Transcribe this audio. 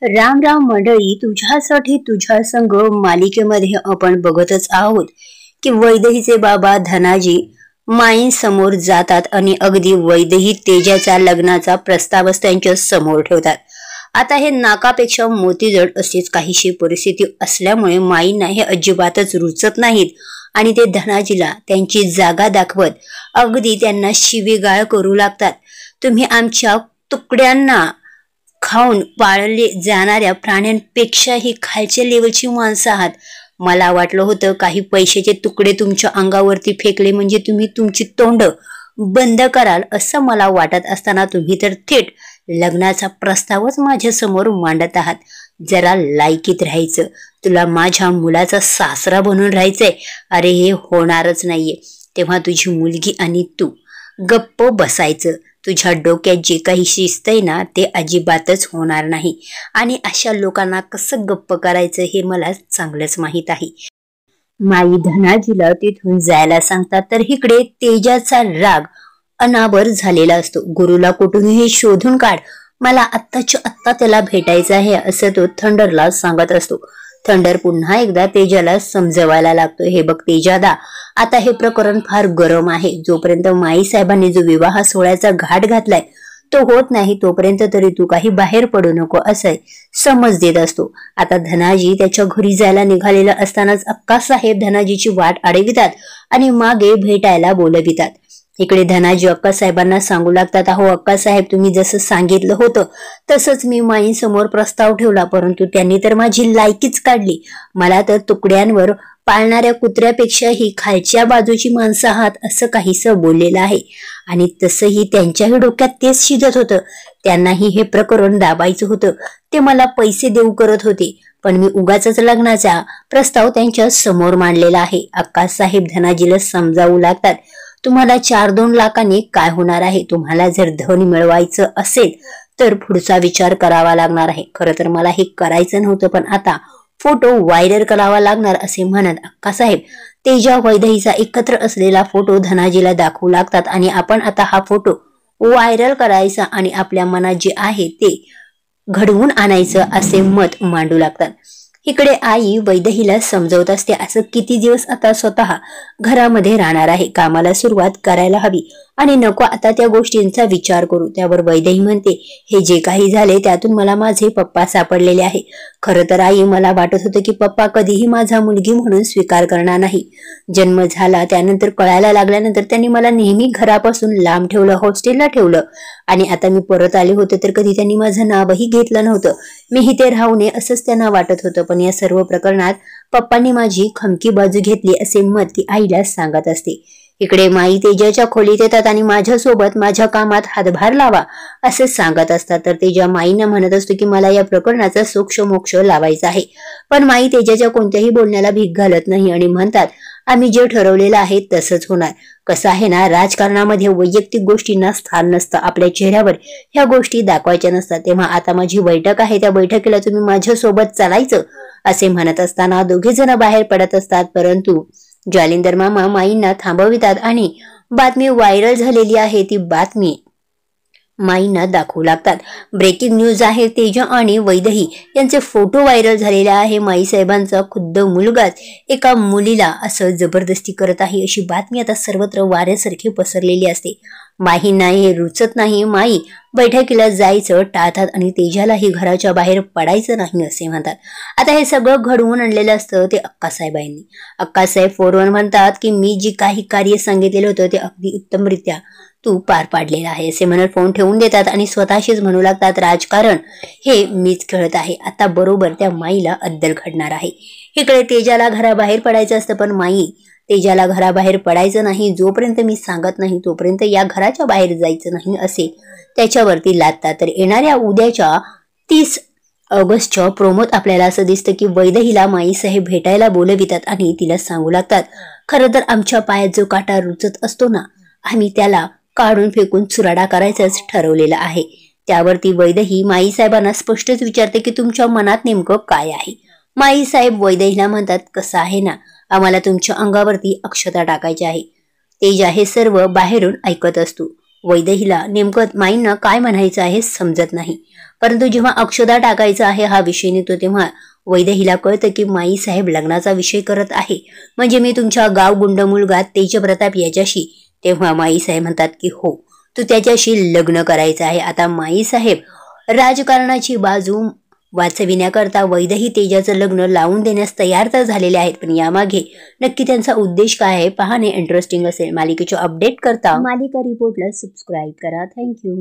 राम राम मंडळी, तुझ्यासाठी तुझ्या संग मालिकेमध्ये आपण बघतच आहोत की वैदेहीचे बाबा धनाजी माईंसमोर जातात आणि अगदी वैदेही तेजाच्या लग्नाचा प्रस्तावच त्यांच्या समोर ठेवतात। आता हे नाकापेक्षा मोतीजड अशीच काहीशी परिस्थिती असल्यामुळे माईंना हे अजिबातच रुचत नाहीत आणि ते धनाजीला त्यांची जागा दाखवत अगदी त्यांना शिवीगाळ करू लागतात। तुम्ही आमच्या तुकड्यांना खाऊन पाळले जाणाऱ्या प्राण्यांपेक्षाही खालच्या लेवलची माणसं आहात। मला वाटलं होतं काही पैशाचे तुकडे तुमच्या अंगावरती फेकले म्हणजे तुम्ही तुमची तोंड बंद कराल असं मला वाटत असताना तुम्ही तर थेट लग्नाचा प्रस्तावच माझ्या समोर मांडत आहात। जरा लायकीत राहायचं, तुला माझ्या मुलाचा सासरा बनून राहायचंय। अरे हे होणारच नाहीये। तेव्हा तुझी मुलगी आणि तू गप्प बसायचं। तुझ्या डोक्यात जे काही शिस्त आहे ना ते अजिबातच होणार नाही आणि अशा लोकांना कसं गप्प करायचं हे मला चांगलंच माहित आहे। माई धनाजीला तिथून जायला सांगतात तर इकडे तेजाचा राग अनावर झालेला असतो। गुरुला कुठूनही शोधून काढ, मला आत्ताच्या आत्ता त्याला भेटायचं आहे असं तो थंडरला सांगत असतो। थंडर पुन्हा एकदा तेजाला समजवायला लागतो, हे बघ तेजादा, आता हे प्रकरण फार गरम आहे। जोपर्यंत माई साहेबांनी जो विवाह सोहळ्याचा घाट घातलाय तो होत नाही तोपर्यंत तरी तू काही बाहेर पडू नको असं समज देत असतो। आता धनाजी त्याच्या घरी जायला निघालेला असतानाच अक्कासाहेब धनाजीची वाट अडवितात आणि मागे भेटायला बोलवितात। इकडे धनाजी अक्कासाहेबांना सांगू लागतात, अहो अक्कासाहेब, तुम्ही जसं सांगितलं होतं तसंच मी माईंसमोर प्रस्ताव ठेवला, परंतु त्यांनी तर माझी लायकीच काढली। मला तर तुकड्यांवर पाळणाऱ्या कुत्र्यापेक्षाही खालच्या बाजूची माणसं आहात असं काहीसं बोललेलं आहे आणि तसंही त्यांच्याही डोक्यात तेच शिजत होतं। त्यांनाही हे प्रकरण दाबायचं होतं। ते मला पैसे देऊ करत होते, पण मी उगाचच लग्नाचा प्रस्ताव त्यांच्या समोर मांडलेला आहे। अक्कासाहेब धनाजीला समजावू लागतात, तुम्हाला 4-2 लाखांनी काय होणार आहे? तुम्हाला जर धन मिळवायचं असेल तर पुढचा विचार करावा लागणार आहे। खरं तर मला हे करायचं नव्हतं, पण आता फोटो व्हायरल करावा लागणार असे म्हणत अक्कासाहेब तेजा वैदेहीचा एकत्र असलेला फोटो धनाजीला दाखवू लागतात आणि आपण आता हा फोटो व्हायरल करायचा आणि आपल्या मनात जे आहे ते घडवून आणायचं असे मत मांडू लागतात। इकडे आई वैदेहीला समजवत असते, असं किती दिवस आता स्वतः घरामध्ये राहणार आहे, कामाला सुरुवात करायला हवी आणि नको आता त्या गोष्टींचा विचार करू। त्यावर वैदेही म्हणते, हे जे काही झाले त्यातून मला माझे पप्पा सापडलेले आहे। खरं तर आई, मला वाटत होतं की पप्पा कधीही माझा मुलगी म्हणून स्वीकार करणार नाही। जन्म झाला त्यानंतर कळायला लागल्यानंतर त्यांनी मला नेहमी घरापासून लांब ठेवलं, हॉस्टेलला ठेवलं आणि आता मी परत आले होते तर कधी त्यांनी माझं नावही घेतलं नव्हतं। मी इथे राहू नये असंच त्यांना वाटत होतं, पण या सर्व प्रकरणात पप्पांनी माझी खमकी बाजू घेतली असे मत ती आईला सांगत असते। इकडे माई तेजाच्या खोलीत येतात आणि माझ्यासोबत माझ्या कामात हातभार लावा असे सांगत असतात। तर तेजा माईंना म्हणत असतो की मला या प्रकरणाचा सोक्ष मोक्ष लावायचा आहे, पण माई तेजाच्या कोणत्याही बोलण्याला भीक घालत नाही आणि म्हणतात, आम्ही जे ठरवलेलं आहे तसंच होणार। कसं आहे ना, राजकारणामध्ये वैयक्तिक गोष्टींना स्थान नसतं, आपल्या चेहऱ्यावर ह्या गोष्टी दाखवायच्या नसतात। तेव्हा आता माझी बैठक आहे, त्या बैठकीला तुम्ही माझ्यासोबत चालायचं असे म्हणत असताना दोघे जण बाहेर पडत असतात, परंतु जालिंदर मामा माईंना थांबवितात आणि बातमी व्हायरल झालेली आहे ती बातमी माईंना दाखवू लागतात। ब्रेकिंग न्यूज आहे, तेजा आणि वैदेही यांचे फोटो व्हायरल झालेले आहे। माई साहेबांचा खुद्द मुलगाच एका मुलीला असं जबरदस्ती करत आहे अशी बातमी आता सर्वत्र वाऱ्यासारखी पसरलेली असते। माईंना हे रुचत नाही। माई बैठकीला जायचं टाळतात आणि तेजालाही घराच्या बाहेर पडायचं नाही असे म्हणतात। आता हे सगळं घडवून आणलेलं असतं ते अक्कासाहेबांनी। अक्कासाहेब फोनवर म्हणतात की मी जी काही कार्य सांगितलेलं होतं ते अगदी उत्तमरित्या तू पार पाडलेलं आहे असे म्हणत फोन ठेवून देतात आणि स्वतःशीच म्हणू लागतात, राजकारण हे मीच खेळत आहे, आता बरोबर त्या माईला अद्दल घडणार आहे। इकडे तेजाला घराबाहेर पडायचं असतं, पण माई तेजाला घराबाहेर पडायचं नाही, जोपर्यंत मी सांगत नाही तोपर्यंत या घराच्या बाहेर जायचं नाही असे त्याच्यावरती लादतात। तर येणाऱ्या उद्याच्या 30 ऑगस्टच्या प्रोमोत आपल्याला असं दिसतं की वैदेहीला माई साहेब भेटायला बोलवितात आणि तिला सांगू लागतात, खरं तर आमच्या पायात जो काटा रुचत असतो ना, आम्ही त्याला काढून फेकून चुराडा करायचाच ठरवलेला आहे। त्यावरती वैदेही माई साहेबांना स्पष्टच विचारते की तुमच्या मनात नेमकं काय आहे। माई साहेब वैदेहीला म्हणतात, कसं आहे ना, आम्हाला तुमच्या अंगावरती अक्षता टाकायची आहे। तेजा हे सर्व बाहेरून ऐकत असतो। वैदेहीला नेमकं माईंना काय म्हणायचं आहे समजत नाही। परंतु जेव्हा अक्षदा टाकायचा आहे हा विषय निघतो तेव्हा वैदेहीला कळतं की माई साहेब लग्नाचा विषय करत आहे, म्हणजे मी तुमच्या गावगुंड मुलगा तेजप्रताप याच्याशी. तेव्हा माई साहेब म्हणतात की हो, तू त्याच्याशी लग्न करायचं आहे. आता माई साहेब राजकारणाची बाजू वाचविण्याकरता वैदेही तेजाचं लग्न लावून देण्यास तयार तर झालेले आहेत, पण यामागे नक्की त्यांचा उद्देश काय आहे पाहणे इंटरेस्टिंग असेल. मालिकेचे अपडेट करता मालिका रिपोर्टला सबस्क्राईब करा. थँक्यू.